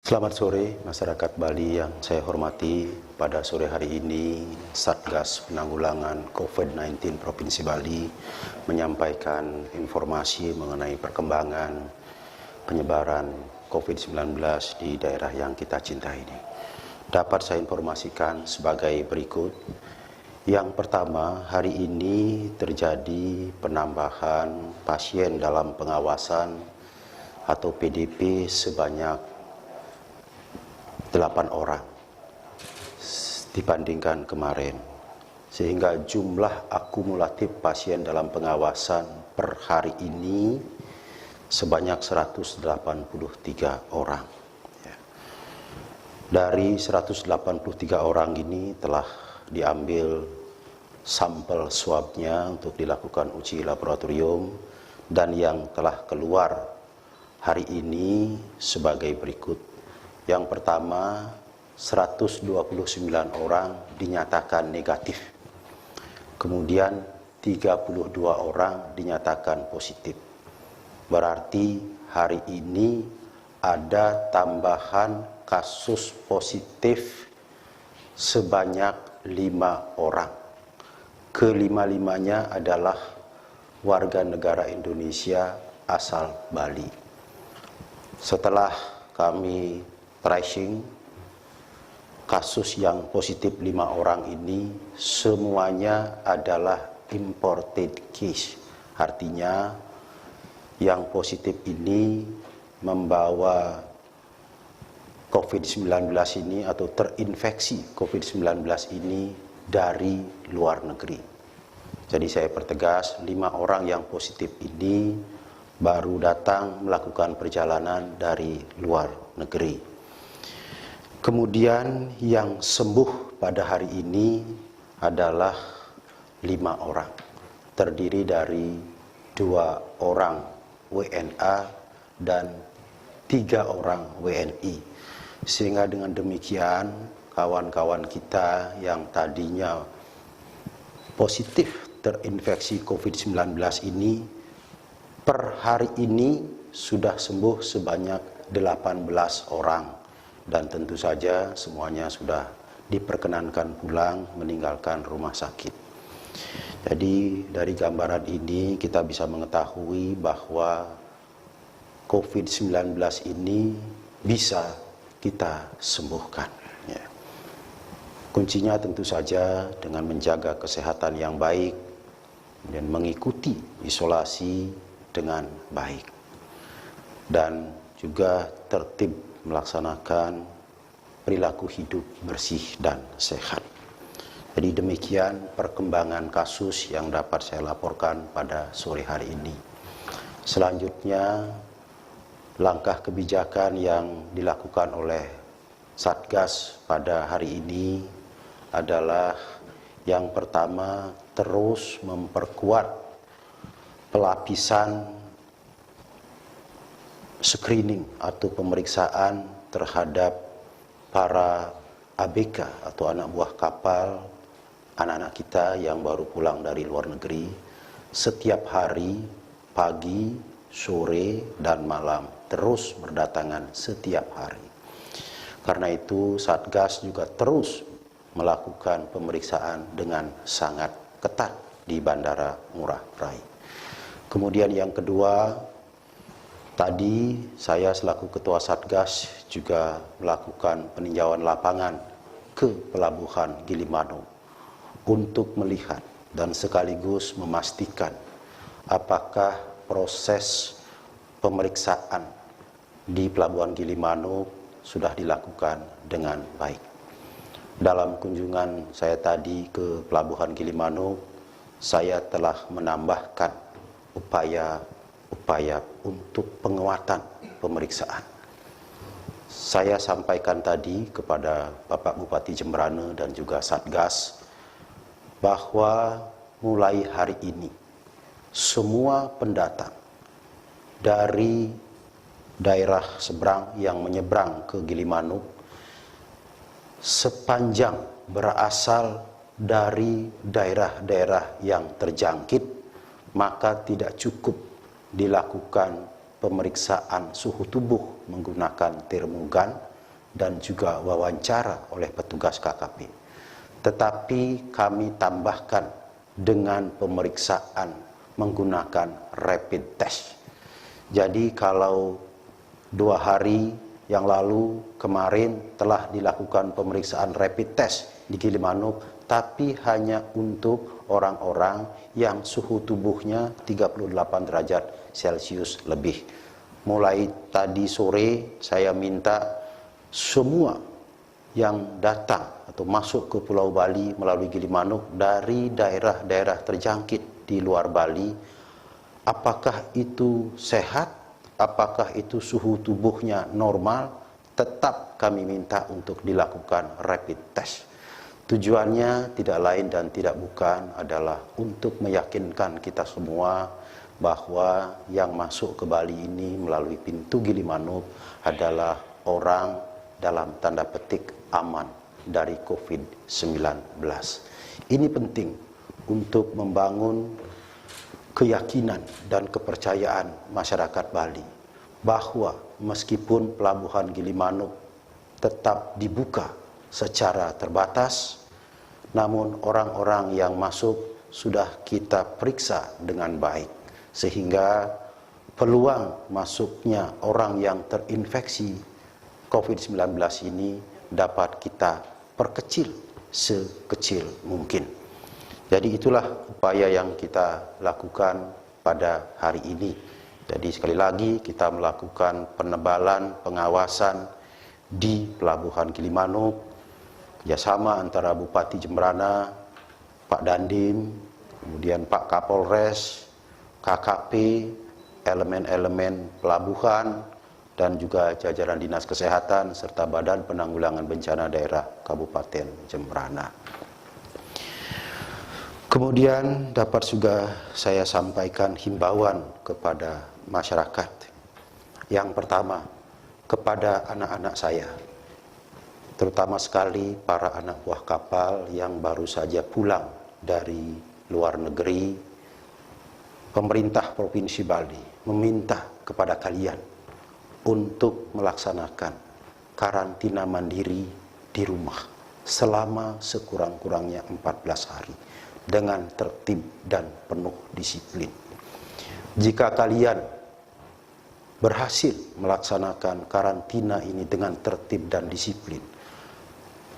Selamat sore masyarakat Bali yang saya hormati. Pada sore hari ini Satgas Penanggulangan COVID-19 Provinsi Bali menyampaikan informasi mengenai perkembangan penyebaran COVID-19 di daerah yang kita cintai ini. Dapat saya informasikan sebagai berikut. Yang pertama, hari ini terjadi penambahan pasien dalam pengawasan atau PDP sebanyak 8 orang dibandingkan kemarin, sehingga jumlah akumulatif pasien dalam pengawasan per hari ini sebanyak 183 orang. Dari 183 orang ini telah diambil sampel swabnya untuk dilakukan uji laboratorium, dan yang telah keluar hari ini sebagai berikut. Yang pertama, 129 orang dinyatakan negatif. Kemudian 32 orang dinyatakan positif. Berarti hari ini ada tambahan kasus positif sebanyak 5 orang. Kelima-limanya adalah warga negara Indonesia asal Bali. Setelah kami tracing kasus yang positif 5 orang ini, semuanya adalah imported case. Artinya yang positif ini membawa COVID-19 ini atau terinfeksi COVID-19 ini dari luar negeri. Jadi saya pertegas, 5 orang yang positif ini baru datang melakukan perjalanan dari luar negeri. Kemudian yang sembuh pada hari ini adalah 5 orang, terdiri dari 2 orang WNA dan 3 orang WNI. Sehingga dengan demikian kawan-kawan kita yang tadinya positif terinfeksi COVID-19 ini per hari ini sudah sembuh sebanyak 18 orang. Dan tentu saja semuanya sudah diperkenankan pulang meninggalkan rumah sakit. Jadi dari gambaran ini kita bisa mengetahui bahwa COVID-19 ini bisa kita sembuhkan. Ya. Kuncinya tentu saja dengan menjaga kesehatan yang baik dan mengikuti isolasi dengan baik. Dan juga tertib melaksanakan perilaku hidup bersih dan sehat. Jadi demikian perkembangan kasus yang dapat saya laporkan pada sore hari ini. Selanjutnya, langkah kebijakan yang dilakukan oleh Satgas pada hari ini adalah yang pertama, terus memperkuat pelapisan screening atau pemeriksaan terhadap para ABK atau anak buah kapal, anak-anak kita yang baru pulang dari luar negeri, setiap hari, pagi, sore, dan malam, terus berdatangan setiap hari. Karena itu Satgas juga terus melakukan pemeriksaan dengan sangat ketat di Bandara Ngurah Rai. Kemudian yang kedua, tadi saya selaku Ketua Satgas juga melakukan peninjauan lapangan ke Pelabuhan Gilimanuk untuk melihat dan sekaligus memastikan apakah proses pemeriksaan di Pelabuhan Gilimanuk sudah dilakukan dengan baik. Dalam kunjungan saya tadi ke Pelabuhan Gilimanuk, saya telah menambahkan upaya untuk penguatan pemeriksaan. Saya sampaikan tadi kepada Bapak Bupati Jemberana dan juga Satgas bahwa mulai hari ini semua pendatang dari daerah seberang yang menyeberang ke Gilimanuk sepanjang berasal dari daerah-daerah yang terjangkit, maka tidak cukup dilakukan pemeriksaan suhu tubuh menggunakan termogan, dan juga wawancara oleh petugas KKP. Tetapi kami tambahkan dengan pemeriksaan menggunakan rapid test. Jadi kalau 2 hari yang lalu kemarin telah dilakukan pemeriksaan rapid test di Gilimanuk, tapi hanya untuk orang-orang yang suhu tubuhnya 38 derajat Celcius lebih. Mulai tadi sore saya minta semua yang datang atau masuk ke Pulau Bali melalui Gilimanuk dari daerah-daerah terjangkit di luar Bali, apakah itu sehat, apakah itu suhu tubuhnya normal, tetap kami minta untuk dilakukan rapid test. Tujuannya tidak lain dan tidak bukan adalah untuk meyakinkan kita semua bahwa yang masuk ke Bali ini melalui pintu Gilimanuk adalah orang dalam tanda petik aman dari COVID-19. Ini penting untuk membangun keyakinan dan kepercayaan masyarakat Bali bahwa meskipun pelabuhan Gilimanuk tetap dibuka secara terbatas, namun orang-orang yang masuk sudah kita periksa dengan baik, sehingga peluang masuknya orang yang terinfeksi COVID-19 ini dapat kita perkecil sekecil mungkin. Jadi itulah upaya yang kita lakukan pada hari ini. Jadi sekali lagi kita melakukan penebalan pengawasan di Pelabuhan Gilimanuk, kerjasama antara Bupati Jemberana, Pak Dandim, kemudian Pak Kapolres, KKP, elemen-elemen pelabuhan, dan juga jajaran Dinas Kesehatan serta Badan Penanggulangan Bencana Daerah Kabupaten Jemberana. Kemudian dapat juga saya sampaikan himbauan kepada masyarakat. Yang pertama, kepada anak-anak saya, terutama sekali para anak buah kapal yang baru saja pulang dari luar negeri, pemerintah Provinsi Bali meminta kepada kalian untuk melaksanakan karantina mandiri di rumah selama sekurang-kurangnya 14 hari dengan tertib dan penuh disiplin. Jika kalian berhasil melaksanakan karantina ini dengan tertib dan disiplin,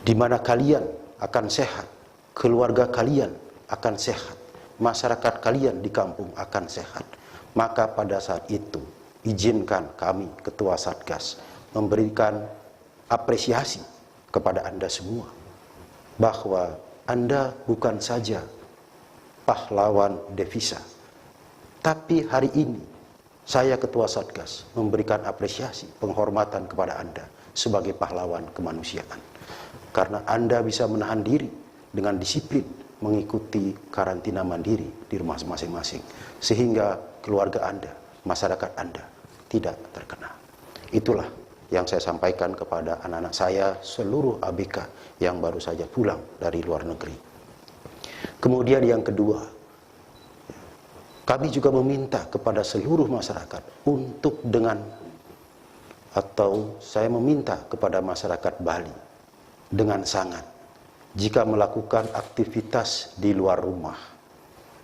di mana kalian akan sehat, keluarga kalian akan sehat, masyarakat kalian di kampung akan sehat, maka pada saat itu izinkan kami Ketua Satgas memberikan apresiasi kepada Anda semua bahwa Anda bukan saja pahlawan devisa, tapi hari ini saya Ketua Satgas memberikan apresiasi penghormatan kepada Anda sebagai pahlawan kemanusiaan. Karena Anda bisa menahan diri dengan disiplin mengikuti karantina mandiri di rumah masing-masing, sehingga keluarga Anda, masyarakat Anda tidak terkena. Itulah yang saya sampaikan kepada anak-anak saya, seluruh ABK yang baru saja pulang dari luar negeri. Kemudian yang kedua, kami juga meminta kepada seluruh masyarakat untuk saya meminta kepada masyarakat Bali dengan sangat, jika melakukan aktivitas di luar rumah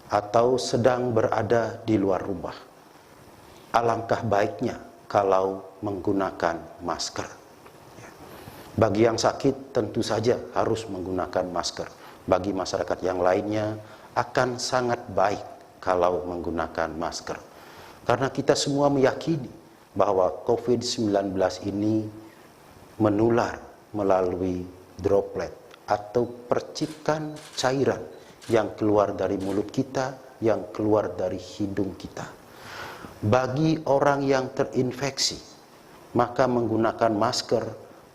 atau sedang berada di luar rumah, alangkah baiknya kalau menggunakan masker. Bagi yang sakit tentu saja harus menggunakan masker. Bagi masyarakat yang lainnya akan sangat baik kalau menggunakan masker. Karena kita semua meyakini bahwa COVID-19 ini menular melalui droplet atau percikan cairan yang keluar dari mulut kita, yang keluar dari hidung kita. Bagi orang yang terinfeksi, maka menggunakan masker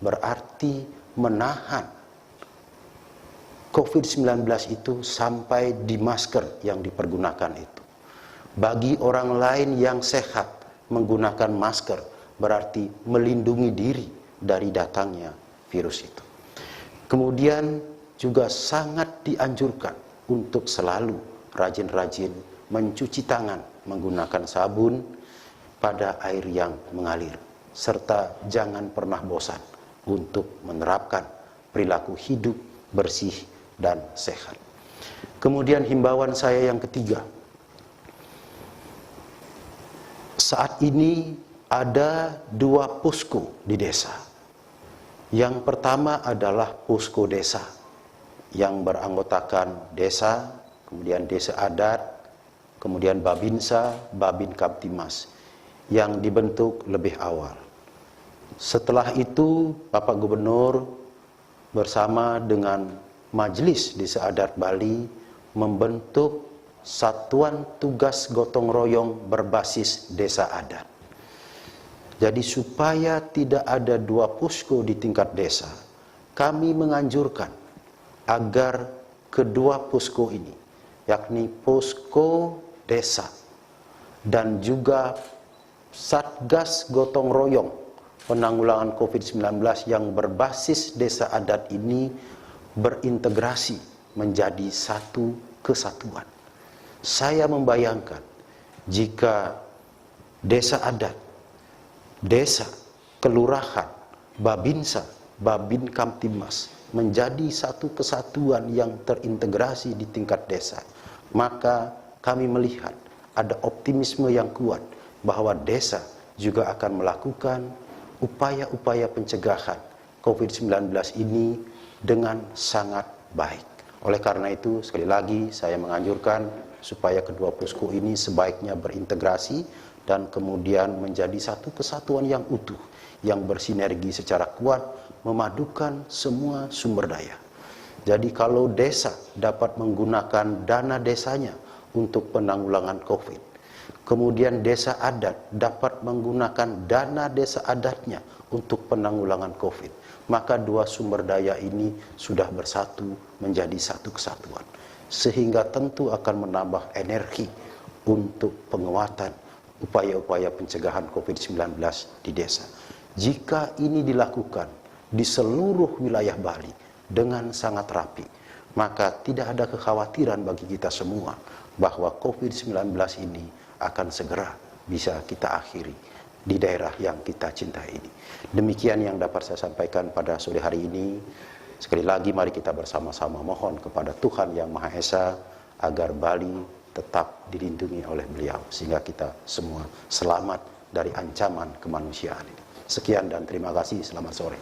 berarti menahan COVID-19 itu sampai di masker yang dipergunakan itu. Bagi orang lain yang sehat, menggunakan masker berarti melindungi diri dari datangnya virus itu. Kemudian juga sangat dianjurkan untuk selalu rajin-rajin mencuci tangan menggunakan sabun pada air yang mengalir, serta jangan pernah bosan untuk menerapkan perilaku hidup bersih dan sehat. Kemudian himbauan saya yang ketiga, saat ini ada 2 posko di desa. Yang pertama adalah posko desa yang beranggotakan desa, kemudian desa adat, kemudian Babinsa, Babin Kamtimas yang dibentuk lebih awal. Setelah itu Bapak Gubernur bersama dengan Majelis Desa Adat Bali membentuk Satuan Tugas Gotong Royong berbasis desa adat. Jadi supaya tidak ada 2 posko di tingkat desa, kami menganjurkan agar kedua posko ini, yakni posko desa dan juga Satgas Gotong Royong penanggulangan COVID-19 yang berbasis desa adat ini berintegrasi menjadi satu kesatuan. Saya membayangkan jika desa adat, desa, kelurahan, Babinsa, Babin Kamtimas menjadi satu kesatuan yang terintegrasi di tingkat desa, maka kami melihat ada optimisme yang kuat bahwa desa juga akan melakukan upaya-upaya pencegahan COVID-19 ini dengan sangat baik. Oleh karena itu, sekali lagi saya menganjurkan supaya kedua posko ini sebaiknya berintegrasi dan kemudian menjadi satu kesatuan yang utuh, yang bersinergi secara kuat, memadukan semua sumber daya. Jadi kalau desa dapat menggunakan dana desanya untuk penanggulangan COVID, kemudian desa adat dapat menggunakan dana desa adatnya untuk penanggulangan COVID, maka 2 sumber daya ini sudah bersatu menjadi satu kesatuan. Sehingga tentu akan menambah energi untuk penguatan upaya-upaya pencegahan COVID-19 di desa. Jika ini dilakukan di seluruh wilayah Bali dengan sangat rapi, maka tidak ada kekhawatiran bagi kita semua bahwa COVID-19 ini akan segera bisa kita akhiri di daerah yang kita cintai ini. Demikian yang dapat saya sampaikan pada sore hari ini. Sekali lagi mari kita bersama-sama mohon kepada Tuhan Yang Maha Esa agar Bali tetap dilindungi oleh beliau sehingga kita semua selamat dari ancaman kemanusiaan ini. Sekian dan terima kasih, selamat sore.